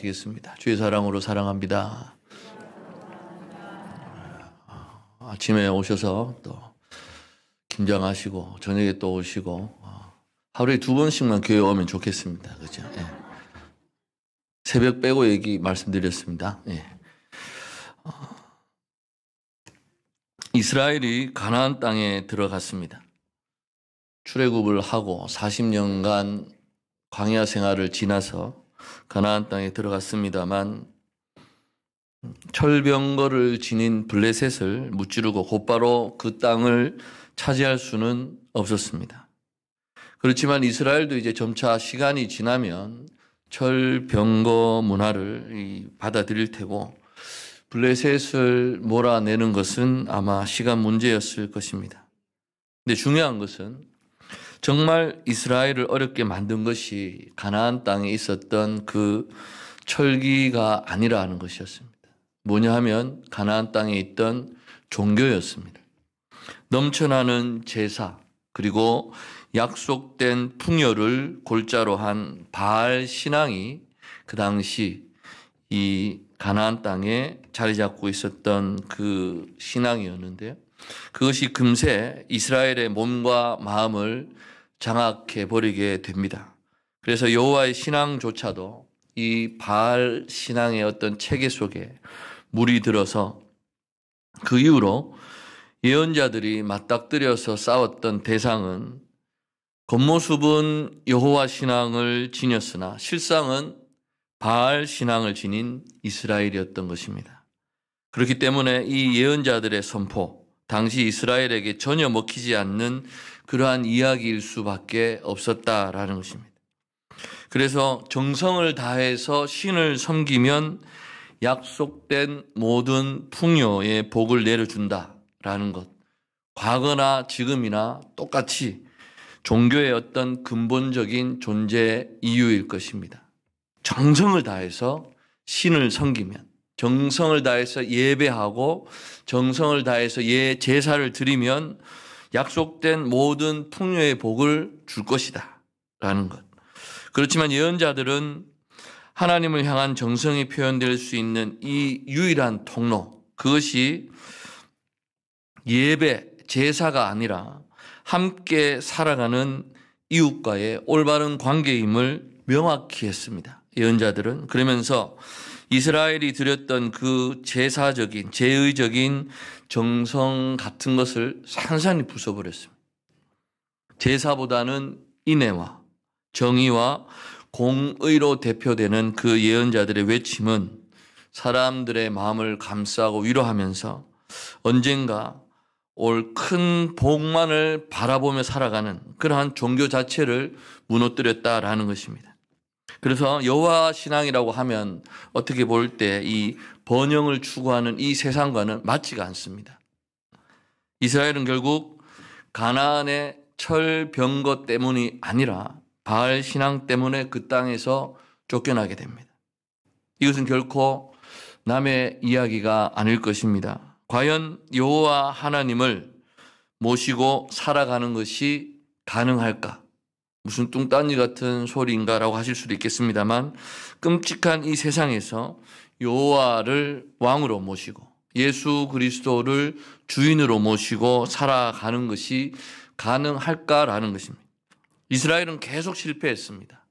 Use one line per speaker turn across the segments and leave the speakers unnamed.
하겠습니다. 주의 사랑으로 사랑합니다. 아침에 오셔서 또 김장하시고 저녁에 또 오시고 하루에 2번씩만 교회 오면 좋겠습니다. 그렇죠? 예. 새벽 빼고 얘기 말씀드렸습니다. 예. 이스라엘이 가나안 땅에 들어갔습니다. 출애굽을 하고 40년간 광야 생활을 지나서 가나안 땅에 들어갔습니다만 철병거를 지닌 블레셋을 무찌르고 곧바로 그 땅을 차지할 수는 없었습니다. 그렇지만 이스라엘도 이제 점차 시간이 지나면 철병거 문화를 받아들일 테고 블레셋을 몰아내는 것은 아마 시간 문제였을 것입니다. 근데 중요한 것은 정말 이스라엘을 어렵게 만든 것이 가나안 땅에 있었던 그 철기가 아니라는 것이었습니다. 뭐냐 하면 가나안 땅에 있던 종교였습니다. 넘쳐나는 제사 그리고 약속된 풍요를 골자로 한 바알 신앙이 그 당시 이 가나안 땅에 자리 잡고 있었던 그 신앙이었는데요. 그것이 금세 이스라엘의 몸과 마음을 장악해 버리게 됩니다. 그래서 여호와의 신앙조차도 이 바알 신앙의 어떤 체계 속에 물이 들어서 그 이후로 예언자들이 맞닥뜨려서 싸웠던 대상은 겉모습은 여호와 신앙을 지녔으나 실상은 바알 신앙을 지닌 이스라엘이었던 것입니다. 그렇기 때문에 이 예언자들의 선포, 당시 이스라엘에게 전혀 먹히지 않는 그러한 이야기일 수밖에 없었다라는 것입니다. 그래서 정성을 다해서 신을 섬기면 약속된 모든 풍요의 복을 내려준다라는 것. 과거나 지금이나 똑같이 종교의 어떤 근본적인 존재 이유일 것입니다. 정성을 다해서 신을 섬기면, 정성을 다해서 예배하고 정성을 다해서 제사를 드리면 약속된 모든 풍요의 복을 줄 것이다 라는 것. 그렇지만 예언자들은 하나님을 향한 정성이 표현될 수 있는 이 유일한 통로, 그것이 예배, 제사가 아니라 함께 살아가는 이웃과의 올바른 관계임을 명확히 했습니다. 예언자들은. 그러면서 이스라엘이 드렸던 그 제사적인, 제의적인 정성 같은 것을 산산히 부숴버렸습니다. 제사보다는 인애와 정의와 공의로 대표되는 그 예언자들의 외침은 사람들의 마음을 감싸고 위로하면서 언젠가 올 큰 복만을 바라보며 살아가는 그러한 종교 자체를 무너뜨렸다라는 것입니다. 그래서 여호와 신앙이라고 하면 어떻게 볼 때 이 번영을 추구하는 이 세상과는 맞지가 않습니다. 이스라엘은 결국 가나안의 철병거 때문이 아니라 바알 신앙 때문에 그 땅에서 쫓겨나게 됩니다. 이것은 결코 남의 이야기가 아닐 것입니다. 과연 여호와 하나님을 모시고 살아가는 것이 가능할까? 무슨 뚱딴지 같은 소리인가라고 하실 수도 있겠습니다만 끔찍한 이 세상에서 여호와를 왕으로 모시고 예수 그리스도를 주인으로 모시고 살아가는 것이 가능할까라는 것입니다. 이스라엘은 계속 실패했습니다.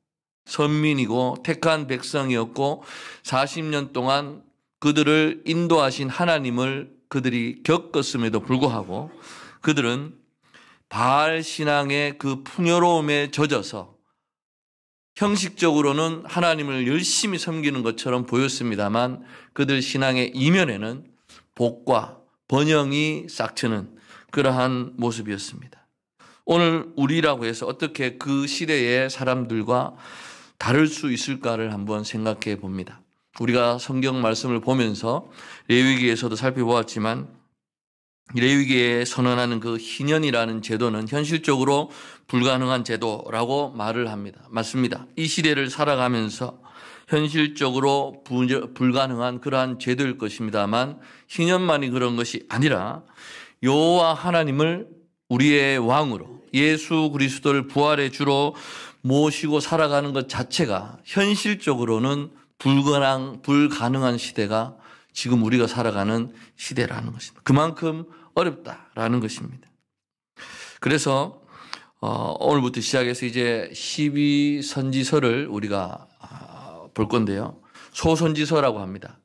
선민이고 택한 백성이었고 40년 동안 그들을 인도하신 하나님을 그들이 겪었음에도 불구하고 그들은 바알 신앙의 그 풍요로움에 젖어서 형식적으로는 하나님을 열심히 섬기는 것처럼 보였습니다만 그들 신앙의 이면에는 복과 번영이 싹트는 그러한 모습이었습니다. 오늘 우리라고 해서 어떻게 그 시대의 사람들과 다를 수 있을까를 한번 생각해 봅니다. 우리가 성경 말씀을 보면서 레위기에서도 살펴보았지만 레위기에 선언하는 그 희년이라는 제도는 현실적으로 불가능한 제도라고 말을 합니다. 맞습니다. 이 시대를 살아가면서 현실적으로 불가능한 그러한 제도일 것입니다만 희년만이 그런 것이 아니라 여호와 하나님을 우리의 왕으로 예수 그리스도를 부활의 주로 모시고 살아가는 것 자체가 현실적으로는 불가능한 시대가 지금 우리가 살아가는 시대라는 것입니다. 그만큼 어렵다라는 것입니다. 그래서 오늘부터 시작해서 이제 12선지서를 우리가 볼 건데요. 소선지서라고 합니다.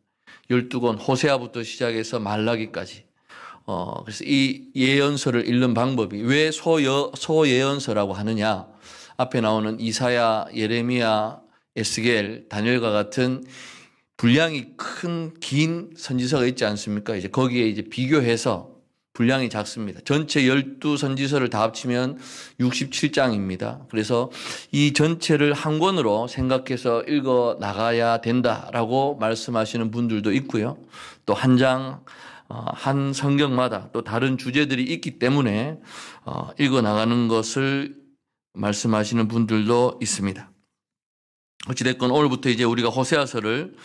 12권 호세아부터 시작해서 말라기까지. 그래서 이 예언서를 읽는 방법이 왜 소예언서라고 하느냐. 앞에 나오는 이사야, 예레미야, 에스겔, 다니엘과 같은 분량이 큰 긴 선지서가 있지 않습니까? 이제 거기에 이제 비교해서 분량이 작습니다. 전체 12선지서를 다 합치면 67장입니다. 그래서 이 전체를 한 권으로 생각해서 읽어 나가야 된다라고 말씀하시는 분들도 있고요. 또 한 장, 한 성경마다 또 다른 주제들이 있기 때문에 읽어 나가는 것을 말씀하시는 분들도 있습니다. 어찌됐건 오늘부터 이제 우리가 호세아서를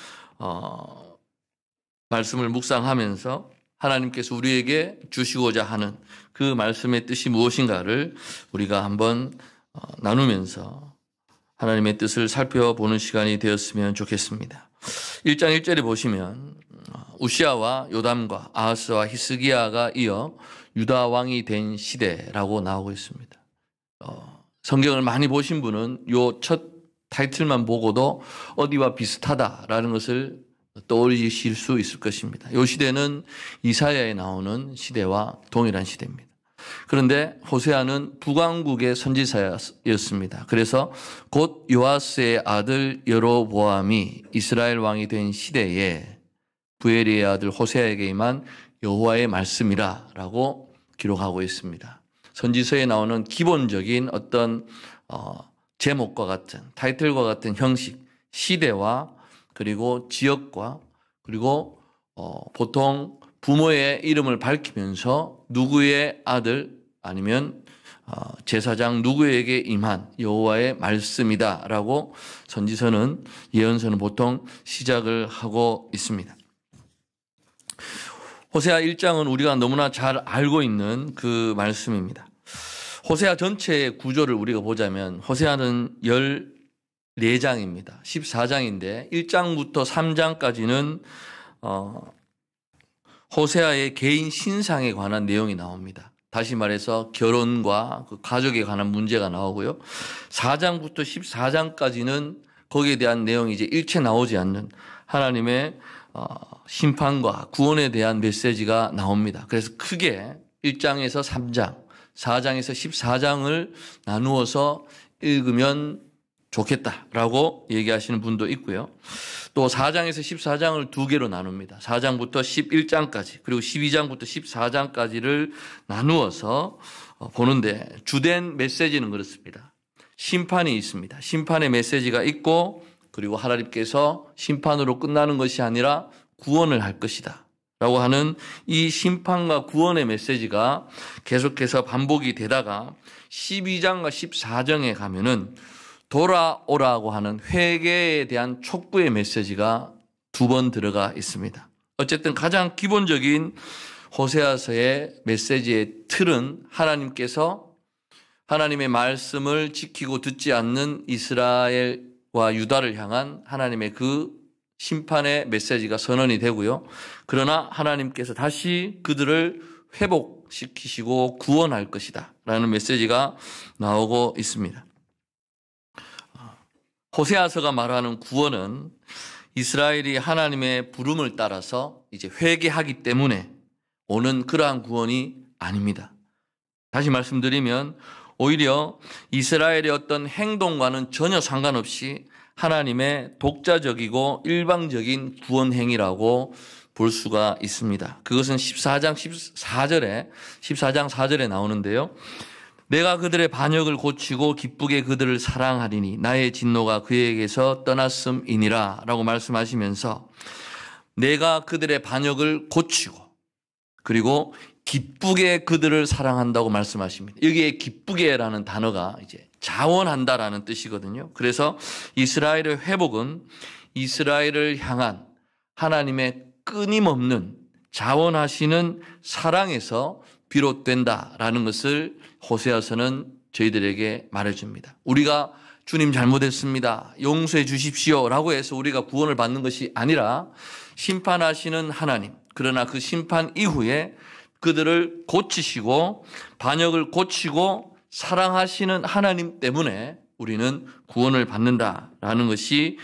말씀을 묵상하면서 하나님께서 우리에게 주시고자 하는 그 말씀의 뜻이 무엇인가를 우리가 한번 나누면서 하나님의 뜻을 살펴보는 시간이 되었으면 좋겠습니다. 1장 1절에 보시면 우시아와 요담과 아하스와 히스기야가 이어 유다 왕이 된 시대라고 나오고 있습니다. 성경을 많이 보신 분은 요 첫 타이틀만 보고도 어디와 비슷하다라는 것을 떠올리실 수 있을 것입니다. 이 시대는 이사야에 나오는 시대와 동일한 시대입니다. 그런데 호세아는 북왕국의 선지자였습니다. 그래서 곧 요아스의 아들 여로보암이 이스라엘 왕이 된 시대에 부엘리의 아들 호세아에게 임한 여호와의 말씀이라고 기록하고 있습니다. 선지서에 나오는 기본적인 어떤 제목과 같은 타이틀과 같은 형식, 시대와 그리고 지역과 그리고 보통 부모의 이름을 밝히면서 누구의 아들 아니면 제사장 누구에게 임한 여호와의 말씀이다라고 선지서는 예언서는 보통 시작을 하고 있습니다. 호세아 1장은 우리가 너무나 잘 알고 있는 그 말씀입니다. 호세아 전체의 구조를 우리가 보자면 호세아는 14장입니다. 14장인데 1장부터 3장까지는 호세아의 개인 신상에 관한 내용이 나옵니다. 다시 말해서 결혼과 그 가족에 관한 문제가 나오고요. 4장부터 14장까지는 거기에 대한 내용이 이제 일체 나오지 않는 하나님의 심판과 구원에 대한 메시지가 나옵니다. 그래서 크게 1장에서 3장, 4장에서 14장을 나누어서 읽으면 좋겠다라고 얘기하시는 분도 있고요. 또 4장에서 14장을 두 개로 나눕니다. 4장부터 11장까지 그리고 12장부터 14장까지를 나누어서 보는데 주된 메시지는 그렇습니다. 심판이 있습니다. 심판의 메시지가 있고 그리고 하나님께서 심판으로 끝나는 것이 아니라 구원을 할 것이다 라고 하는 이 심판과 구원의 메시지가 계속해서 반복이 되다가 12장과 14장에 가면은 돌아오라고 하는 회개에 대한 촉구의 메시지가 두 번 들어가 있습니다. 어쨌든 가장 기본적인 호세아서의 메시지의 틀은 하나님께서 하나님의 말씀을 지키고 듣지 않는 이스라엘과 유다를 향한 하나님의 그 심판의 메시지가 선언이 되고요. 그러나 하나님께서 다시 그들을 회복시키시고 구원할 것이다 라는 메시지가 나오고 있습니다. 호세아서가 말하는 구원은 이스라엘이 하나님의 부름을 따라서 이제 회개하기 때문에 오는 그러한 구원이 아닙니다. 다시 말씀드리면 오히려 이스라엘의 어떤 행동과는 전혀 상관없이 하나님의 독자적이고 일방적인 구원 행위라고 볼 수가 있습니다. 그것은 14장 4절에 나오는데요. 내가 그들의 반역을 고치고 기쁘게 그들을 사랑하리니 나의 진노가 그에게서 떠났음이니라 라고 말씀하시면서 내가 그들의 반역을 고치고 그리고 기쁘게 그들을 사랑한다고 말씀하십니다. 여기에 기쁘게라는 단어가 이제 자원한다라는 뜻이거든요. 그래서 이스라엘의 회복은 이스라엘을 향한 하나님의 끊임없는 자원하시는 사랑에서 비롯된다라는 것을 호세아서는 저희들에게 말해줍니다. 우리가 주님 잘못했습니다, 용서해 주십시오 라고 해서 우리가 구원을 받는 것이 아니라 심판하시는 하나님, 그러나 그 심판 이후에 그들을 고치시고 반역을 고치고 사랑하시는 하나님 때문에 우리는 구원을 받는다라는 것이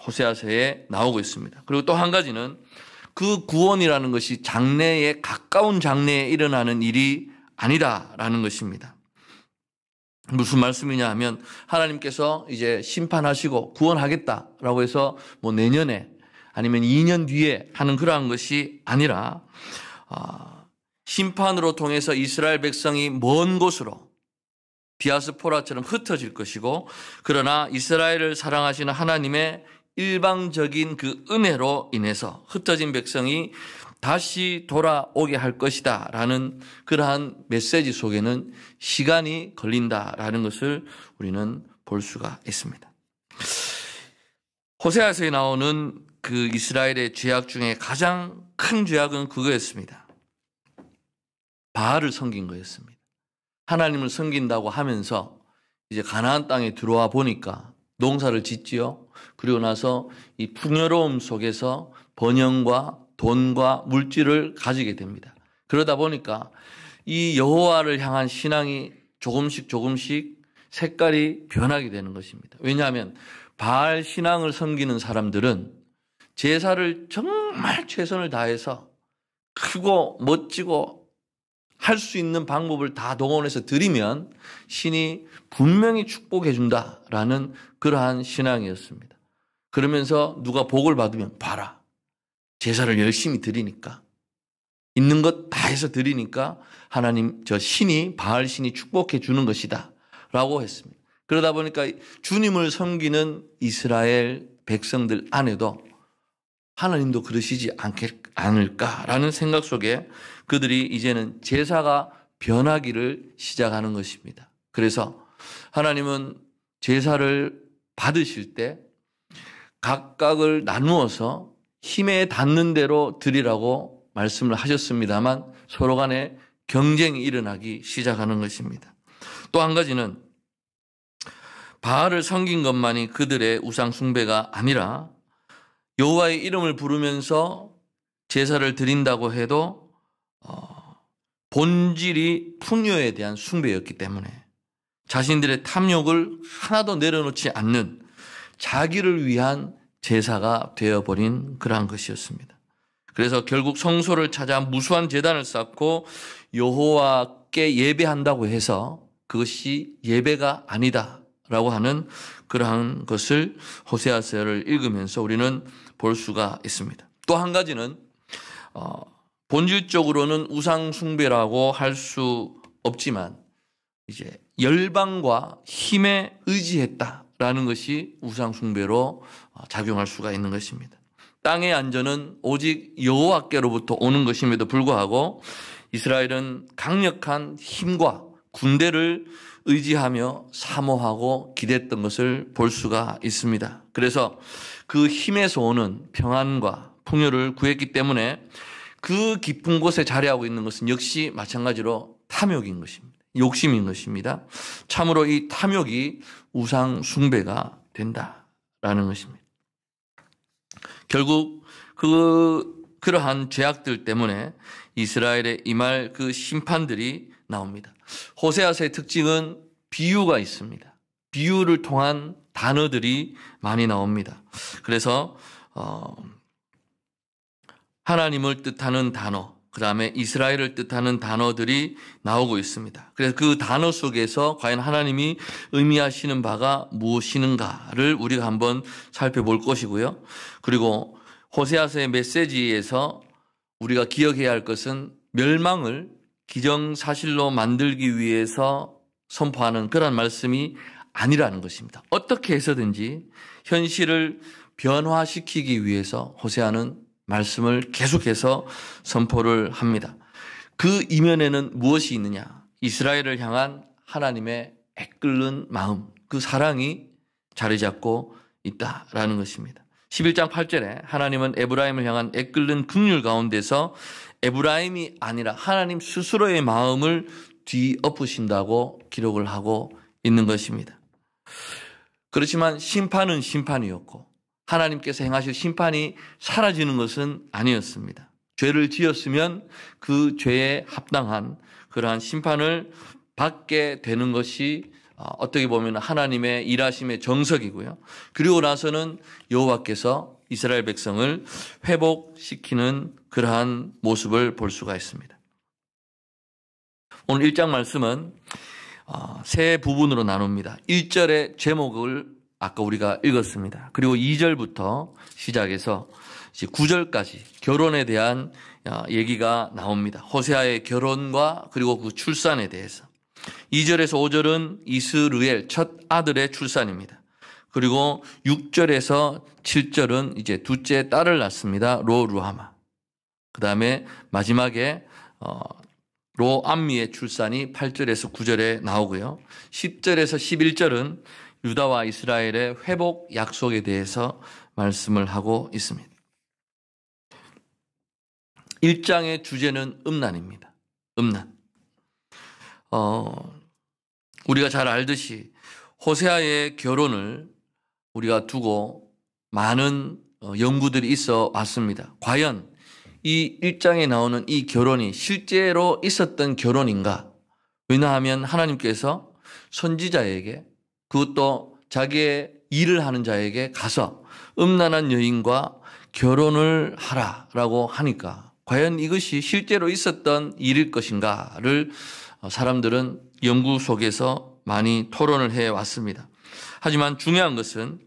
호세아서에 나오고 있습니다. 그리고 또 한 가지는 그 구원이라는 것이 장래에 가까운 장래에 일어나는 일이 아니다라는 것입니다. 무슨 말씀이냐 하면 하나님께서 이제 심판하시고 구원하겠다라고 해서 뭐 내년에 아니면 2년 뒤에 하는 그러한 것이 아니라 심판으로 통해서 이스라엘 백성이 먼 곳으로 디아스포라처럼 흩어질 것이고, 그러나 이스라엘을 사랑하시는 하나님의 일방적인 그 은혜로 인해서 흩어진 백성이 다시 돌아오게 할 것이다 라는 그러한 메시지 속에는 시간이 걸린다라는 것을 우리는 볼 수가 있습니다. 호세아서에 나오는 그 이스라엘의 죄악 중에 가장 큰 죄악은 그거였습니다. 바알을 섬긴 거였습니다. 하나님을 섬긴다고 하면서 이제 가나안 땅에 들어와 보니까 농사를 짓지요. 그리고 나서 이 풍요로움 속에서 번영과 돈과 물질을 가지게 됩니다. 그러다 보니까 이 여호와를 향한 신앙이 조금씩 색깔이 변하게 되는 것입니다. 왜냐하면 바알 신앙을 섬기는 사람들은 제사를 정말 최선을 다해서 크고 멋지고 할 수 있는 방법을 다 동원해서 드리면 신이 분명히 축복해 준다라는 그러한 신앙이었습니다. 그러면서 누가 복을 받으면 봐라, 제사를 열심히 드리니까, 있는 것 다 해서 드리니까 하나님, 저 신이, 바알 신이 축복해 주는 것이다 라고 했습니다. 그러다 보니까 주님을 섬기는 이스라엘 백성들 안에도 하나님도 그러시지 않을까라는 생각 속에 그들이 이제는 제사가 변하기를 시작하는 것입니다. 그래서 하나님은 제사를 받으실 때 각각을 나누어서 힘에 닿는 대로 드리라고 말씀을 하셨습니다만 서로 간에 경쟁이 일어나기 시작하는 것입니다. 또 한 가지는 바알을 섬긴 것만이 그들의 우상 숭배가 아니라 여호와의 이름을 부르면서 제사를 드린다고 해도 본질이 풍요에 대한 숭배였기 때문에 자신들의 탐욕을 하나도 내려놓지 않는 자기를 위한 제사가 되어버린 그러한 것이었습니다. 그래서 결국 성소를 찾아 무수한 제단을 쌓고 여호와께 예배한다고 해서 그것이 예배가 아니다라고 하는 그러한 것을 호세아서를 읽으면서 우리는 볼 수가 있습니다. 또 한 가지는 본질적으로는 우상 숭배라고 할 수 없지만 이제 열방과 힘에 의지했다라는 것이 우상 숭배로 작용할 수가 있는 것입니다. 땅의 안전은 오직 여호와께로부터 오는 것임에도 불구하고 이스라엘은 강력한 힘과 군대를 의지하며 사모하고 기대했던 것을 볼 수가 있습니다. 그래서 그 힘에서 오는 평안과 풍요를 구했기 때문에 그 깊은 곳에 자리하고 있는 것은 역시 마찬가지로 탐욕인 것입니다. 욕심인 것입니다. 참으로 이 탐욕이 우상 숭배가 된다라는 것입니다. 결국 그러한 죄악들 때문에 이스라엘에 임할 그 심판들이 나옵니다. 호세아서의 특징은 비유가 있습니다. 비유를 통한 단어들이 많이 나옵니다. 그래서 하나님을 뜻하는 단어, 그 다음에 이스라엘을 뜻하는 단어들이 나오고 있습니다. 그래서 그 단어 속에서 과연 하나님이 의미하시는 바가 무엇인가를 우리가 한번 살펴볼 것이고요. 그리고 호세아서의 메시지에서 우리가 기억해야 할 것은 멸망을 기정사실로 만들기 위해서 선포하는 그런 말씀이 아니라는 것입니다. 어떻게 해서든지 현실을 변화시키기 위해서 호세아는 말씀을 계속해서 선포를 합니다. 그 이면에는 무엇이 있느냐? 이스라엘을 향한 하나님의 애끓는 마음, 그 사랑이 자리 잡고 있다라는 것입니다. 11장 8절에 하나님은 에브라임을 향한 애끓는 긍휼 가운데서 에브라임이 아니라 하나님 스스로의 마음을 뒤엎으신다고 기록을 하고 있는 것입니다. 그렇지만 심판은 심판이었고 하나님께서 행하실 심판이 사라지는 것은 아니었습니다. 죄를 지었으면 그 죄에 합당한 그러한 심판을 받게 되는 것이 어떻게 보면 하나님의 일하심의 정석이고요. 그리고 나서는 여호와께서 이스라엘 백성을 회복시키는 그러한 모습을 볼 수가 있습니다. 오늘 1장 말씀은 세 부분으로 나눕니다. 1절의 제목을 아까 우리가 읽었습니다. 그리고 2절부터 시작해서 이제 9절까지 결혼에 대한 얘기가 나옵니다. 호세아의 결혼과 그리고 그 출산에 대해서. 2절에서 5절은 이스르엘 첫 아들의 출산입니다. 그리고 6절에서 7절은 이제 둘째 딸을 낳습니다. 로루하마. 그 다음에 마지막에 로암미의 출산이 8절에서 9절에 나오고요. 10절에서 11절은 유다와 이스라엘의 회복 약속에 대해서 말씀을 하고 있습니다. 1장의 주제는 음란입니다. 음란. 우리가 잘 알듯이 호세아의 결혼을 우리가 두고 많은 연구들이 있어 왔습니다. 과연 이 1장에 나오는 이 결혼이 실제로 있었던 결혼인가? 왜냐하면 하나님께서 선지자에게 그것도 자기의 일을 하는 자에게 가서 음란한 여인과 결혼을 하라라고 하니까 과연 이것이 실제로 있었던 일일 것인가를 사람들은 연구 속에서 많이 토론을 해왔습니다. 하지만 중요한 것은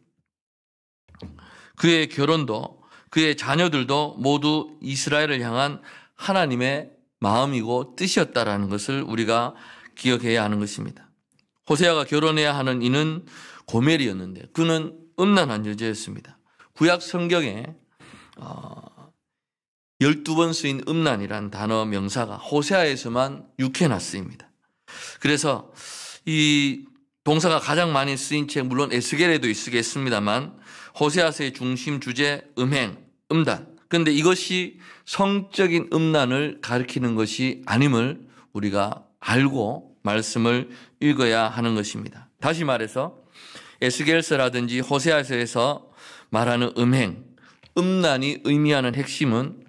그의 결혼도 그의 자녀들도 모두 이스라엘을 향한 하나님의 마음이고 뜻이었다라는 것을 우리가 기억해야 하는 것입니다. 호세아가 결혼해야 하는 이는 고멜이었는데 그는 음란한 여자였습니다. 구약 성경에 12번 쓰인 음란이란 단어 명사가 호세아에서만 6회나 쓰입니다. 그래서 이 동사가 가장 많이 쓰인 책 물론 에스겔에도 있겠습니다만 호세아서의 중심 주제 음행, 음단. 그런데 이것이 성적인 음란을 가리키는 것이 아님을 우리가 알고 말씀을 읽어야 하는 것입니다. 다시 말해서 에스겔서라든지 호세아서에서 말하는 음행, 음란이 의미하는 핵심은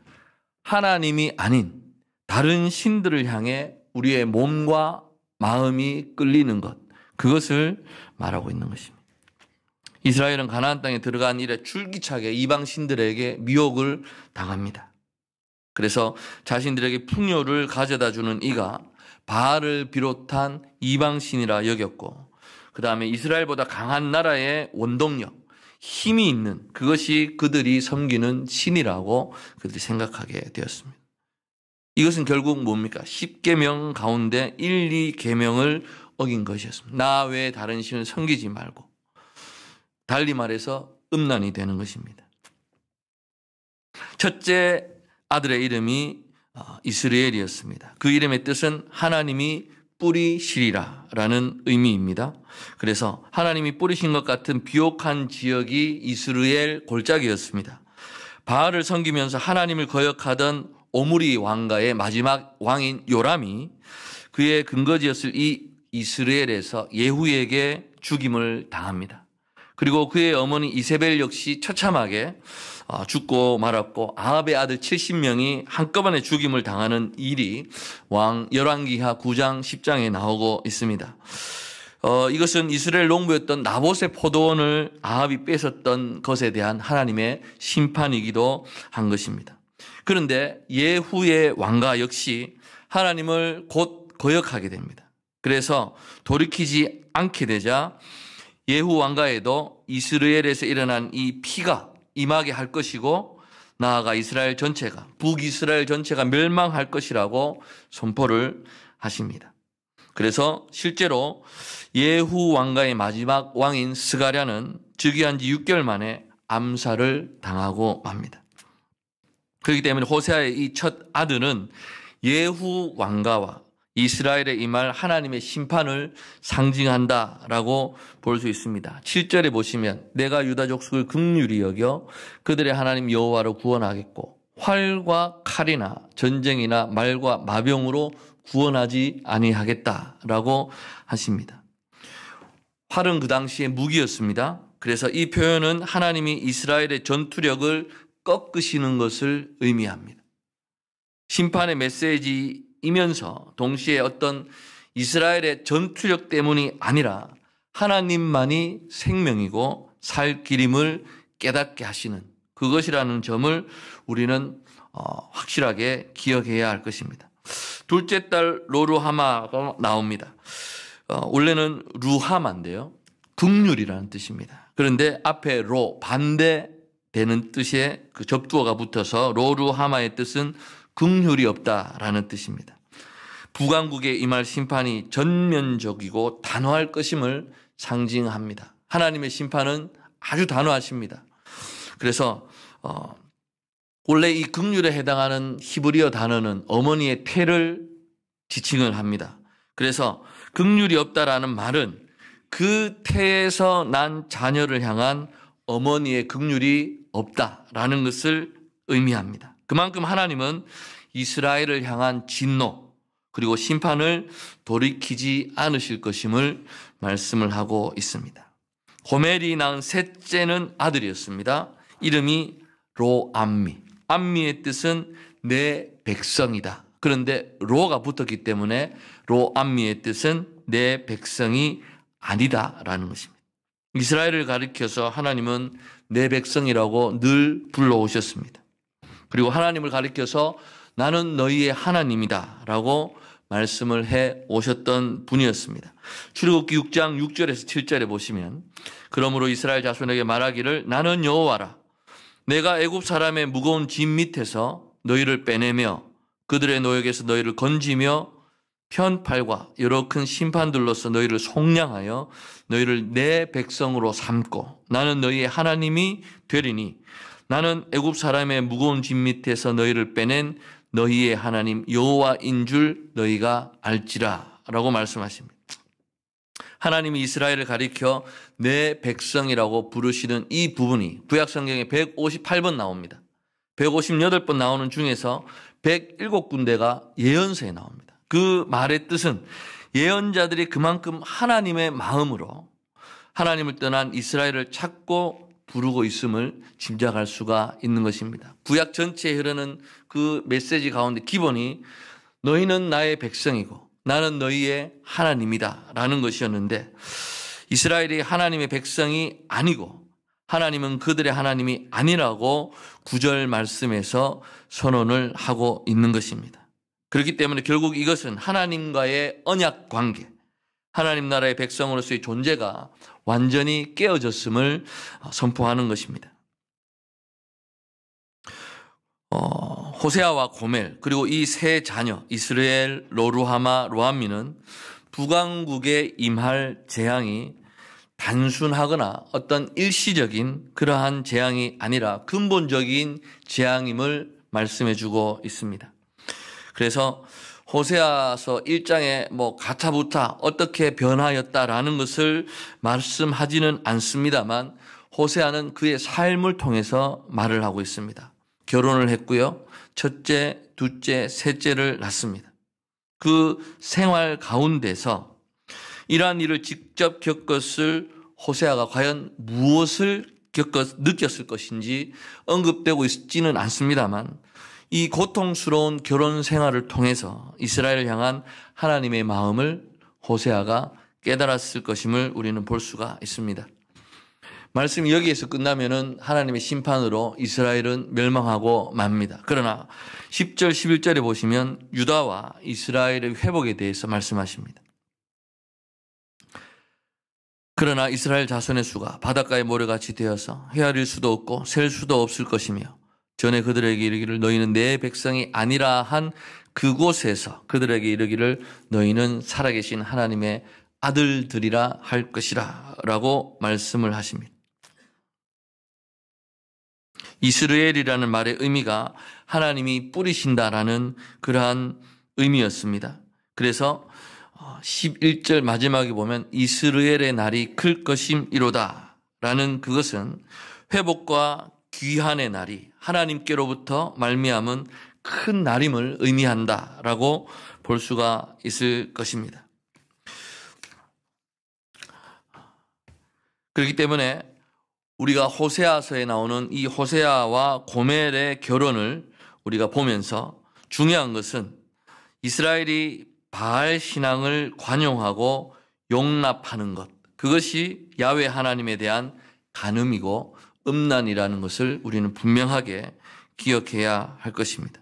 하나님이 아닌 다른 신들을 향해 우리의 몸과 마음이 끌리는 것, 그것을 말하고 있는 것입니다. 이스라엘은 가나안 땅에 들어간 이래 줄기차게 이방 신들에게 미혹을 당합니다. 그래서 자신들에게 풍요를 가져다 주는 이가 바알을 비롯한 이방 신이라 여겼고 그 다음에 이스라엘보다 강한 나라의 원동력, 힘이 있는 그것이 그들이 섬기는 신이라고 그들이 생각하게 되었습니다. 이것은 결국 뭡니까? 10계명 가운데 1, 2계명을 어긴 것이었습니다. 나 외에 다른 신을 섬기지 말고 달리 말해서 음란이 되는 것입니다. 첫째 아들의 이름이 이스라엘이었습니다. 그 이름의 뜻은 하나님이 뿌리시리라 라는 의미입니다. 그래서 하나님이 뿌리신 것 같은 비옥한 지역이 이스라엘 골짜기였습니다. 바알을 섬기면서 하나님을 거역하던 오므리 왕가의 마지막 왕인 요람이 그의 근거지였을 이 이스라엘에서 예후에게 죽임을 당합니다. 그리고 그의 어머니 이세벨 역시 처참하게 죽고 말았고 아합의 아들 70명이 한꺼번에 죽임을 당하는 일이 열왕기하 9장 10장에 나오고 있습니다. 이것은 이스라엘 농부였던 나봇의 포도원을 아합이 뺏었던 것에 대한 하나님의 심판이기도 한 것입니다. 그런데 예후의 왕가 역시 하나님을 곧 거역하게 됩니다. 그래서 돌이키지 않게 되자 예후 왕가에도 이스라엘에서 일어난 이 피가 임하게 할 것이고 나아가 이스라엘 전체가 북이스라엘 전체가 멸망할 것이라고 선포를 하십니다. 그래서 실제로 예후 왕가의 마지막 왕인 스가랴는 즉위한 지 6개월 만에 암살을 당하고 맙니다. 그렇기 때문에 호세아의 이 첫 아들은 예후 왕가와 이스라엘에 임할 하나님의 심판을 상징한다라고 볼 수 있습니다. 7절에 보시면 내가 유다 족속을 긍휼히 여겨 그들의 하나님 여호와로 구원하겠고 활과 칼이나 전쟁이나 말과 마병으로 구원하지 아니하겠다라고 하십니다. 활은 그 당시에 무기였습니다. 그래서 이 표현은 하나님이 이스라엘의 전투력을 꺾으시는 것을 의미합니다. 심판의 메시지이면서 동시에 어떤 이스라엘의 전투력 때문이 아니라 하나님만이 생명이고 살 길임을 깨닫게 하시는 그것이라는 점을 우리는 확실하게 기억해야 할 것입니다. 둘째 딸 로루하마가 나옵니다. 원래는 루하마인데요. 긍휼이라는 뜻입니다. 그런데 앞에 로, 반대되는 뜻의 그 접두어가 붙어서 로루하마의 뜻은 긍휼이 없다라는 뜻입니다. 북왕국에 임할 심판이 전면적이고 단호할 것임을 상징합니다. 하나님의 심판은 아주 단호하십니다. 그래서 원래 이 긍휼에 해당하는 히브리어 단어는 어머니의 태를 지칭을 합니다. 그래서 긍휼이 없다라는 말은 그 태에서 난 자녀를 향한 어머니의 긍휼이 없다라는 것을 의미합니다. 그만큼 하나님은 이스라엘을 향한 진노 그리고 심판을 돌이키지 않으실 것임을 말씀을 하고 있습니다. 고멜이 낳은 셋째는 아들이었습니다. 이름이 로암미. 암미의 뜻은 내 백성이다. 그런데 로가 붙었기 때문에 로암미의 뜻은 내 백성이 아니다라는 것입니다. 이스라엘을 가리켜서 하나님은 내 백성이라고 늘 불러오셨습니다. 그리고 하나님을 가리켜서 나는 너희의 하나님이다 라고 말씀을 해 오셨던 분이었습니다. 출애굽기 6장 6절에서 7절에 보시면 그러므로 이스라엘 자손에게 말하기를 나는 여호와라 내가 애굽 사람의 무거운 짐 밑에서 너희를 빼내며 그들의 노역에서 너희를 건지며 편팔과 여러 큰 심판들로서 너희를 속량하여 너희를 내 백성으로 삼고 나는 너희의 하나님이 되리니 나는 애굽 사람의 무거운 짐 밑에서 너희를 빼낸 너희의 하나님 여호와인 줄 너희가 알지라 라고 말씀하십니다. 하나님이 이스라엘을 가리켜 내 백성이라고 부르시는 이 부분이 구약성경에 158번 나옵니다. 158번 나오는 중에서 107군데가 예언서에 나옵니다. 그 말의 뜻은 예언자들이 그만큼 하나님의 마음으로 하나님을 떠난 이스라엘을 찾고 부르고 있음을 짐작할 수가 있는 것입니다. 구약 전체에 흐르는 그 메시지 가운데 기본이 너희는 나의 백성이고 나는 너희의 하나님이다 라는 것이었는데 이스라엘이 하나님의 백성이 아니고 하나님은 그들의 하나님이 아니라고 9절 말씀에서 선언을 하고 있는 것입니다. 그렇기 때문에 결국 이것은 하나님과의 언약 관계, 하나님 나라의 백성으로서의 존재가 완전히 깨어졌음을 선포하는 것입니다. 호세아와 고멜 그리고 이 세 자녀 이스라엘, 로루하마, 로암미는 북왕국에 임할 재앙이 단순하거나 어떤 일시적인 그러한 재앙이 아니라 근본적인 재앙임을 말씀해 주고 있습니다. 그래서 호세아서 1장에 가타부타 어떻게 변하였다라는 것을 말씀하지는 않습니다만 호세아는 그의 삶을 통해서 말을 하고 있습니다. 결혼을 했고요. 첫째, 둘째, 셋째를 낳습니다. 그 생활 가운데서 이러한 일을 직접 겪었을 호세아가 과연 무엇을 느꼈을 것인지 언급되고 있지는 않습니다만 이 고통스러운 결혼 생활을 통해서 이스라엘을 향한 하나님의 마음을 호세아가 깨달았을 것임을 우리는 볼 수가 있습니다. 말씀이 여기에서 끝나면은 하나님의 심판으로 이스라엘은 멸망하고 맙니다. 그러나 10절, 11절에 보시면 유다와 이스라엘의 회복에 대해서 말씀하십니다. 그러나 이스라엘 자손의 수가 바닷가의 모래같이 되어서 헤아릴 수도 없고 셀 수도 없을 것이며 전에 그들에게 이르기를 너희는 내 백성이 아니라 한 그곳에서 그들에게 이르기를 너희는 살아계신 하나님의 아들들이라 할 것이라 라고 말씀을 하십니다. 이스라엘이라는 말의 의미가 하나님이 뿌리신다라는 그러한 의미였습니다. 그래서 11절 마지막에 보면 이스라엘의 날이 클 것임이로다 라는 그것은 회복과 귀환의 날이 하나님께로부터 말미암은 큰 날임을 의미한다라고 볼 수가 있을 것입니다. 그렇기 때문에 우리가 호세아서에 나오는 이 호세아와 고멜의 결혼을 우리가 보면서 중요한 것은 이스라엘이 바알 신앙을 관용하고 용납하는 것, 그것이 야훼 하나님에 대한 간음이고 음란이라는 것을 우리는 분명하게 기억해야 할 것입니다.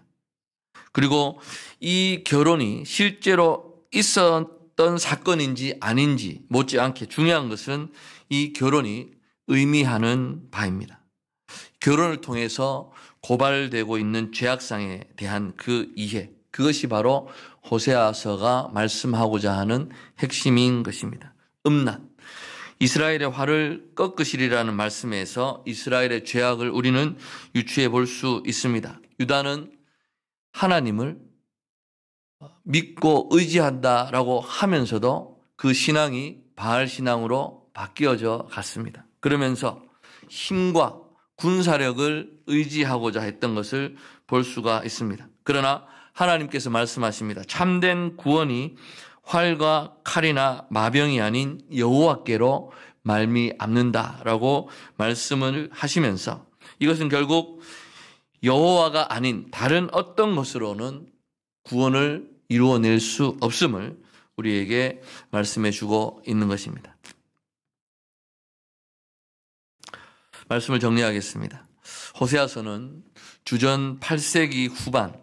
그리고 이 결혼이 실제로 있었던 사건인지 아닌지 못지않게 중요한 것은 이 결혼이 의미하는 바입니다. 결혼을 통해서 고발되고 있는 죄악상에 대한 그 이해, 그것이 바로 호세아서가 말씀하고자 하는 핵심인 것입니다. 음란, 이스라엘의 화를 꺾으시리라는 말씀에서 이스라엘의 죄악을 우리는 유추해 볼 수 있습니다. 유다는 하나님을 믿고 의지한다라고 하면서도 그 신앙이 바알 신앙으로 바뀌어져 갔습니다. 그러면서 힘과 군사력을 의지하고자 했던 것을 볼 수가 있습니다. 그러나 하나님께서 말씀하십니다. 참된 구원이 활과 칼이나 마병이 아닌 여호와께로 말미암는다라고 말씀을 하시면서 이것은 결국 여호와가 아닌 다른 어떤 것으로는 구원을 이루어낼 수 없음을 우리에게 말씀해 주고 있는 것입니다. 말씀을 정리하겠습니다. 호세아서는 주전 8세기 후반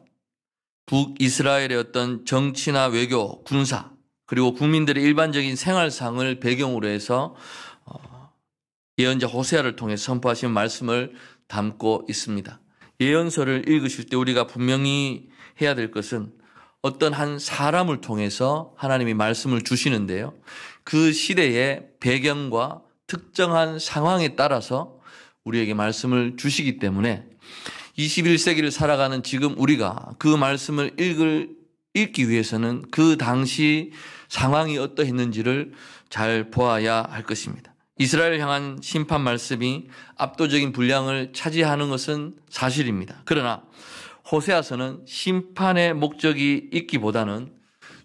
북이스라엘의 어떤 정치나 외교, 군사 그리고 국민들의 일반적인 생활상을 배경으로 해서 예언자 호세아를 통해 선포하신 말씀을 담고 있습니다. 예언서를 읽으실 때 우리가 분명히 해야 될 것은 어떤 한 사람을 통해서 하나님이 말씀을 주시는데요. 그 시대의 배경과 특정한 상황에 따라서 우리에게 말씀을 주시기 때문에 21세기를 살아가는 지금 우리가 그 말씀을 읽기 위해서는 그 당시 상황이 어떠했는지를 잘 보아야 할 것입니다. 이스라엘을 향한 심판 말씀이 압도적인 분량을 차지하는 것은 사실입니다. 그러나 호세아서는 심판의 목적이 있기보다는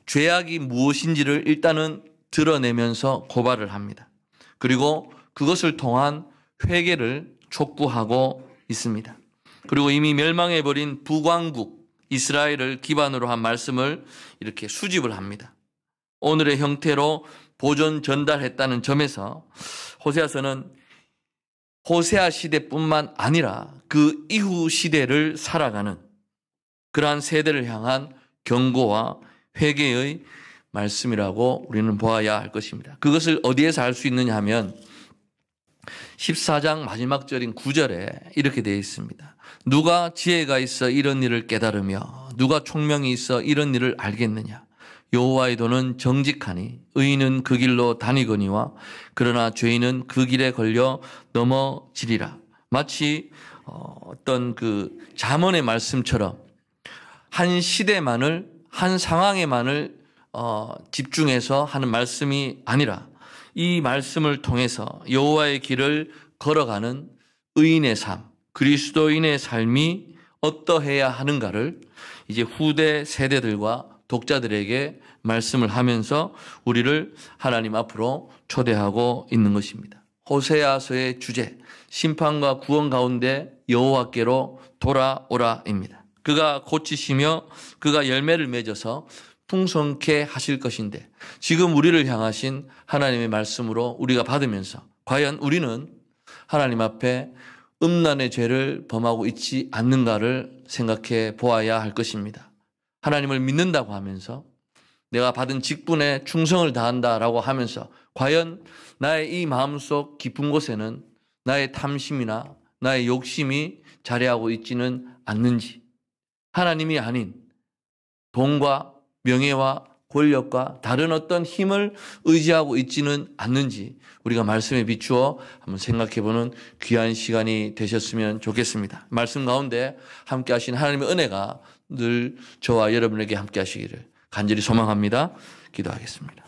죄악이 무엇인지를 일단은 드러내면서 고발을 합니다. 그리고 그것을 통한 회개를 촉구하고 있습니다. 그리고 이미 멸망해버린 북왕국 이스라엘을 기반으로 한 말씀을 이렇게 수집을 합니다. 오늘의 형태로 보존 전달했다는 점에서 호세아서는 호세아 시대뿐만 아니라 그 이후 시대를 살아가는 그러한 세대를 향한 경고와 회개의 말씀이라고 우리는 보아야 할 것입니다. 그것을 어디에서 알 수 있느냐 하면 14장 마지막 절인 9절에 이렇게 되어 있습니다. 누가 지혜가 있어 이런 일을 깨달으며 누가 총명이 있어 이런 일을 알겠느냐. 여호와의 도는 정직하니 의인은 그 길로 다니거니와 그러나 죄인은 그 길에 걸려 넘어지리라. 마치 어떤 그 잠언의 말씀처럼 한 시대만을 한 상황에만을 집중해서 하는 말씀이 아니라 이 말씀을 통해서 여호와의 길을 걸어가는 의인의 삶, 그리스도인의 삶이 어떠해야 하는가를 이제 후대 세대들과 독자들에게 말씀을 하면서 우리를 하나님 앞으로 초대하고 있는 것입니다. 호세아서의 주제, 심판과 구원 가운데 여호와께로 돌아오라입니다. 그가 고치시며 그가 열매를 맺어서 풍성케 하실 것인데 지금 우리를 향하신 하나님의 말씀으로 우리가 받으면서 과연 우리는 하나님 앞에 음란의 죄를 범하고 있지 않는가를 생각해 보아야 할 것입니다. 하나님을 믿는다고 하면서 내가 받은 직분에 충성을 다한다라고 하면서 과연 나의 이 마음속 깊은 곳에는 나의 탐심이나 나의 욕심이 자리하고 있지는 않는지, 하나님이 아닌 돈과 명예와 권력과 다른 어떤 힘을 의지하고 있지는 않는지 우리가 말씀에 비추어 한번 생각해보는 귀한 시간이 되셨으면 좋겠습니다. 말씀 가운데 함께 하신 하나님의 은혜가 늘 저와 여러분에게 함께 하시기를 간절히 소망합니다. 기도하겠습니다.